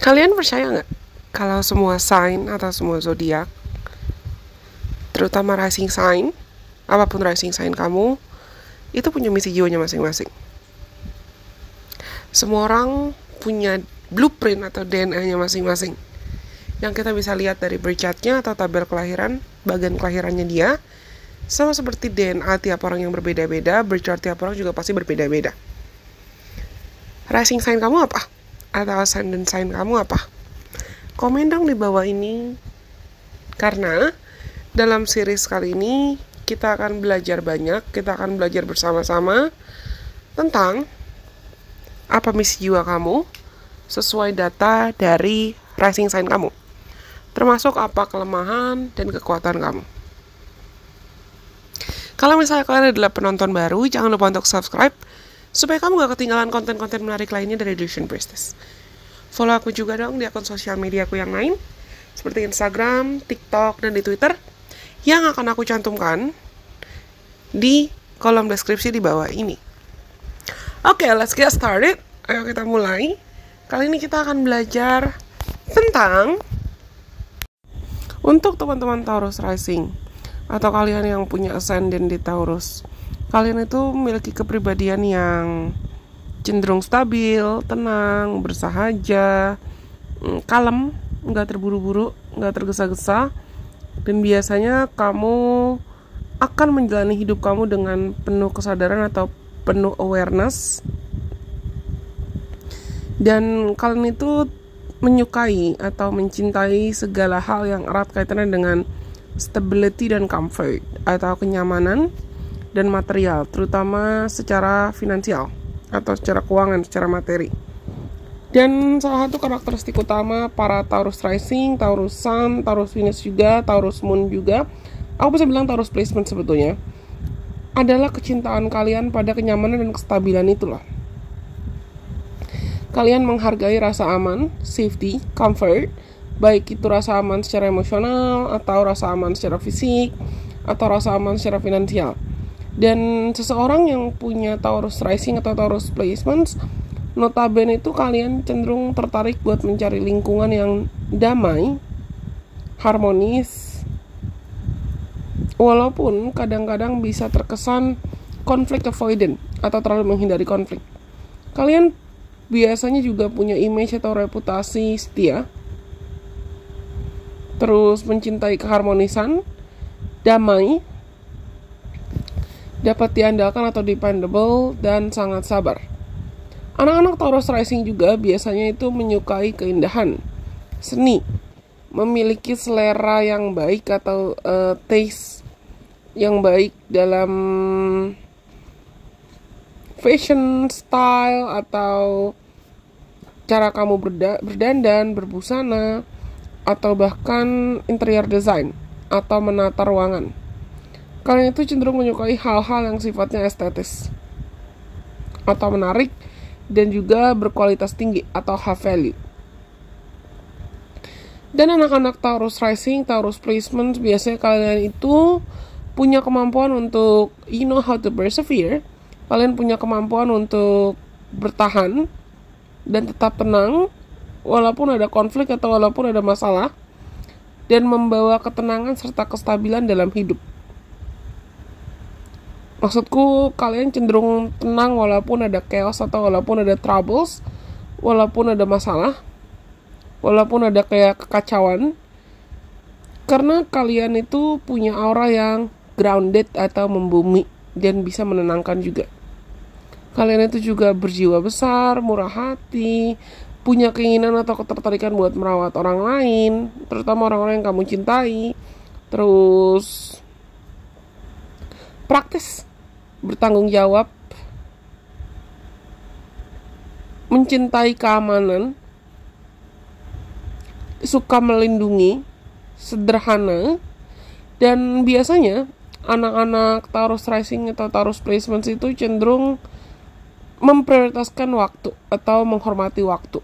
Kalian percaya nggak kalau semua sign atau semua zodiak, terutama rising sign, apapun rising sign kamu, itu punya misi jiwanya masing-masing. Semua orang punya blueprint atau DNA-nya masing-masing, yang kita bisa lihat dari birth chart-nya atau tabel kelahiran, bagian kelahirannya dia. Sama seperti DNA tiap orang yang berbeda-beda, birth chart tiap orang juga pasti berbeda-beda. Rising sign kamu apa? Atau ascendant sign kamu apa? Komen dong di bawah ini. Karena dalam series kali ini kita akan belajar banyak, kita akan belajar bersama-sama tentang apa misi jiwa kamu sesuai data dari rising sign kamu. Termasuk apa kelemahan dan kekuatan kamu. Kalau misalnya kalian adalah penonton baru, jangan lupa untuk subscribe supaya kamu gak ketinggalan konten-konten menarik lainnya dari Illusion Priestess. Follow aku juga dong di akun sosial media aku yang lain, seperti Instagram, TikTok, dan di Twitter, yang akan aku cantumkan di kolom deskripsi di bawah ini. Oke, let's get started. Ayo kita mulai. Kali ini kita akan belajar tentang untuk teman-teman Taurus Rising atau kalian yang punya ascendant di Taurus. Kalian itu memiliki kepribadian yang cenderung stabil, tenang, bersahaja, kalem, nggak terburu-buru, nggak tergesa-gesa, dan biasanya kamu akan menjalani hidup kamu dengan penuh kesadaran atau penuh awareness. Dan kalian itu menyukai atau mencintai segala hal yang erat kaitannya dengan stability dan comfort atau kenyamanan dan material, terutama secara finansial atau secara keuangan, secara materi. Dan salah satu karakteristik utama para Taurus Rising, Taurus Sun, Taurus Venus juga, Taurus Moon juga, aku bisa bilang Taurus Placement sebetulnya, adalah kecintaan kalian pada kenyamanan dan kestabilan itulah. Kalian menghargai rasa aman, safety, comfort, baik itu rasa aman secara emosional, atau rasa aman secara fisik, atau rasa aman secara finansial. Dan seseorang yang punya Taurus Rising atau Taurus Placements, notabene itu kalian cenderung tertarik buat mencari lingkungan yang damai, harmonis, walaupun kadang-kadang bisa terkesan conflict avoidant atau terlalu menghindari konflik. Kalian biasanya juga punya image atau reputasi setia, terus mencintai keharmonisan, damai, dapat diandalkan atau dependable, dan sangat sabar. Anak-anak Taurus Rising juga biasanya itu menyukai keindahan, seni, memiliki selera yang baik atau taste yang baik dalam fashion style atau cara kamu berdandan, berbusana, atau bahkan interior design atau menata ruangan. Kalian itu cenderung menyukai hal-hal yang sifatnya estetis atau menarik dan juga berkualitas tinggi atau high value. Dan anak-anak Taurus Rising, Taurus Placement, biasanya kalian itu punya kemampuan untuk how to persevere. Kalian punya kemampuan untuk bertahan dan tetap tenang walaupun ada konflik atau walaupun ada masalah, dan membawa ketenangan serta kestabilan dalam hidup. Maksudku, kalian cenderung tenang walaupun ada chaos atau walaupun ada troubles, walaupun ada masalah, walaupun ada kayak kekacauan, karena kalian itu punya aura yang grounded atau membumi dan bisa menenangkan juga. Kalian itu juga berjiwa besar, murah hati, punya keinginan atau ketertarikan buat merawat orang lain, terutama orang-orang yang kamu cintai, terus praktis, bertanggung jawab, mencintai keamanan, suka melindungi, sederhana, dan biasanya anak-anak Taurus Rising atau Taurus Placements itu cenderung memprioritaskan waktu atau menghormati waktu.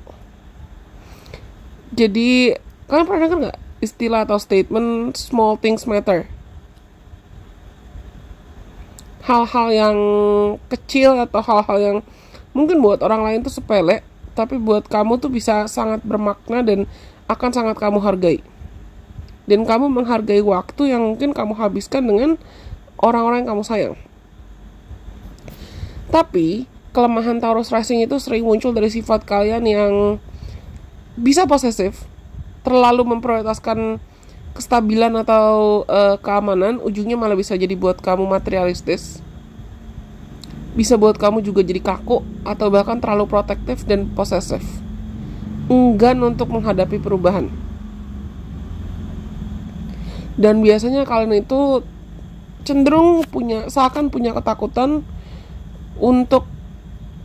Jadi, kalian pernah dengar nggak istilah atau statement small things matter? Hal-hal yang kecil atau hal-hal yang mungkin buat orang lain itu sepele, tapi buat kamu tuh bisa sangat bermakna dan akan sangat kamu hargai. Dan kamu menghargai waktu yang mungkin kamu habiskan dengan orang-orang yang kamu sayang. Tapi kelemahan Taurus rising itu sering muncul dari sifat kalian yang bisa posesif, terlalu memprioritaskan kestabilan atau keamanan. Ujungnya malah bisa jadi buat kamu materialistis, bisa buat kamu juga jadi kaku, atau bahkan terlalu protektif dan posesif, enggan untuk menghadapi perubahan. Dan biasanya kalian itu cenderung seakan punya ketakutan untuk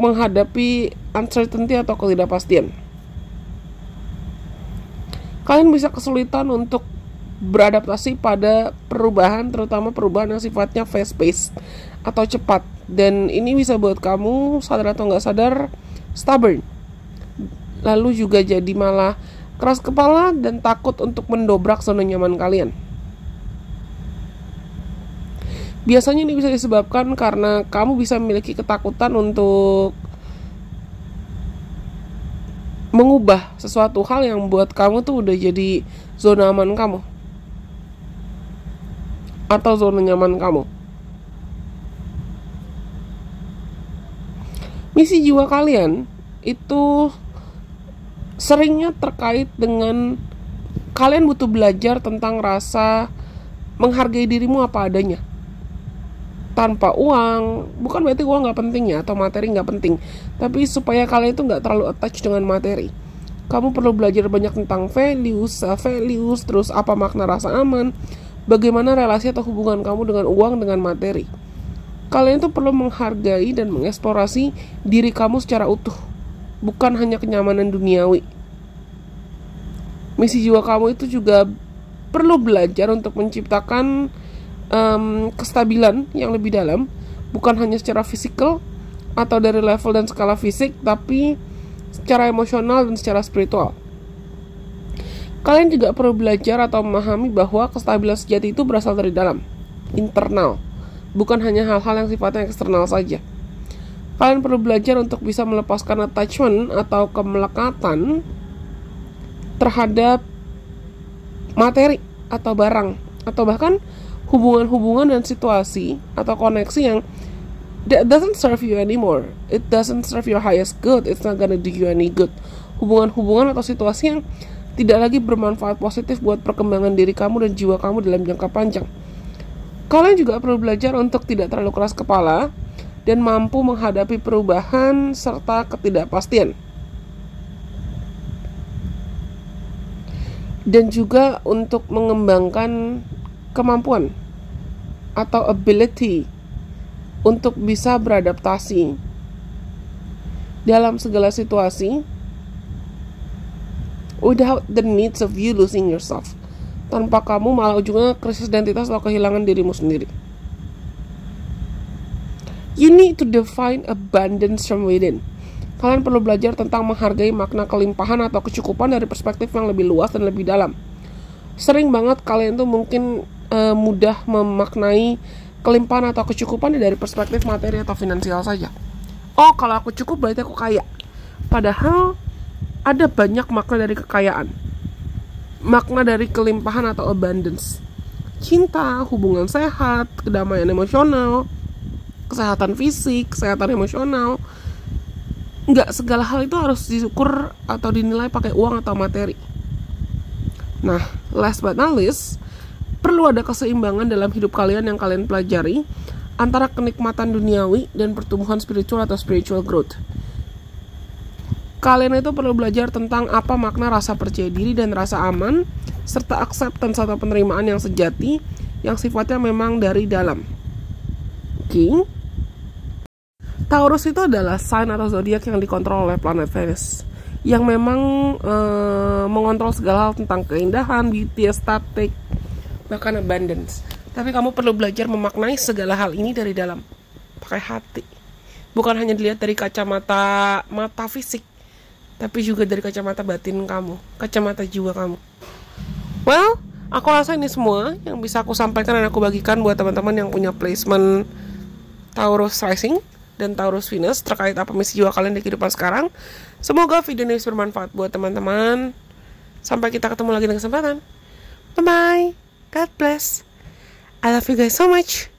menghadapi uncertainty atau ketidakpastian. Kalian bisa kesulitan untuk beradaptasi pada perubahan, terutama perubahan yang sifatnya fast-paced atau cepat. Dan ini bisa buat kamu, sadar atau nggak sadar, stubborn. Lalu juga jadi malah keras kepala dan takut untuk mendobrak zona nyaman kalian. Biasanya ini bisa disebabkan karena kamu bisa memiliki ketakutan untuk mengubah sesuatu hal yang buat kamu tuh udah jadi zona aman kamu atau zona nyaman kamu. Misi jiwa kalian itu seringnya terkait dengan kalian butuh belajar tentang rasa menghargai dirimu apa adanya. Tanpa uang, bukan berarti uang gak penting ya, atau materi gak penting, tapi supaya kalian itu gak terlalu attach dengan materi. Kamu perlu belajar banyak tentang values, terus apa makna rasa aman, bagaimana relasi atau hubungan kamu dengan uang, dengan materi. Kalian itu perlu menghargai dan mengeksplorasi diri kamu secara utuh, bukan hanya kenyamanan duniawi. Misi jiwa kamu itu juga perlu belajar untuk menciptakan kestabilan yang lebih dalam, bukan hanya secara fisikal atau dari level dan skala fisik, tapi secara emosional dan secara spiritual. Kalian juga perlu belajar atau memahami bahwa kestabilan sejati itu berasal dari dalam, internal, bukan hanya hal-hal yang sifatnya eksternal saja. Kalian perlu belajar untuk bisa melepaskan attachment atau kemelekatan terhadap materi atau barang, atau bahkan hubungan-hubungan dan situasi atau koneksi yang that doesn't serve you anymore. It doesn't serve your highest good. It's not gonna do you any good. Hubungan-hubungan atau situasi yang tidak lagi bermanfaat positif buat perkembangan diri kamu dan jiwa kamu dalam jangka panjang. Kalian juga perlu belajar untuk tidak terlalu keras kepala dan mampu menghadapi perubahan serta ketidakpastian. Dan juga untuk mengembangkan kemampuan atau ability untuk bisa beradaptasi dalam segala situasi without the needs of you losing yourself, tanpa kamu malah ujungnya krisis identitas atau kehilangan dirimu sendiri. You need to define abundance from within. Kalian perlu belajar tentang menghargai makna kelimpahan atau kecukupan dari perspektif yang lebih luas dan lebih dalam. Sering banget kalian tuh mungkin mudah memaknai kelimpahan atau kecukupan dari perspektif materi atau finansial saja. Oh, kalau aku cukup berarti aku kaya. Padahal ada banyak makna dari kekayaan, makna dari kelimpahan atau abundance. Cinta, hubungan sehat, kedamaian emosional, kesehatan fisik, kesehatan emosional. Nggak segala hal itu harus diukur atau dinilai pakai uang atau materi. Nah, last but not least, perlu ada keseimbangan dalam hidup kalian yang kalian pelajari antara kenikmatan duniawi dan pertumbuhan spiritual atau spiritual growth. Kalian itu perlu belajar tentang apa makna rasa percaya diri dan rasa aman, serta acceptance atau penerimaan yang sejati, yang sifatnya memang dari dalam. Oke. Taurus itu adalah sign atau zodiak yang dikontrol oleh planet Venus, yang memang mengontrol segala hal tentang keindahan, beauty, estetik, bahkan abundance. Tapi kamu perlu belajar memaknai segala hal ini dari dalam, pakai hati. Bukan hanya dilihat dari kacamata mata fisik, tapi juga dari kacamata batin kamu, kacamata jiwa kamu. Well, aku rasa ini semua yang bisa aku sampaikan dan aku bagikan buat teman-teman yang punya placement Taurus rising. dan Taurus Venus terkait apa misi jiwa kalian di kehidupan sekarang. Semoga video ini bermanfaat buat teman-teman. Sampai kita ketemu lagi di kesempatan. Bye bye. God bless. I love you guys so much.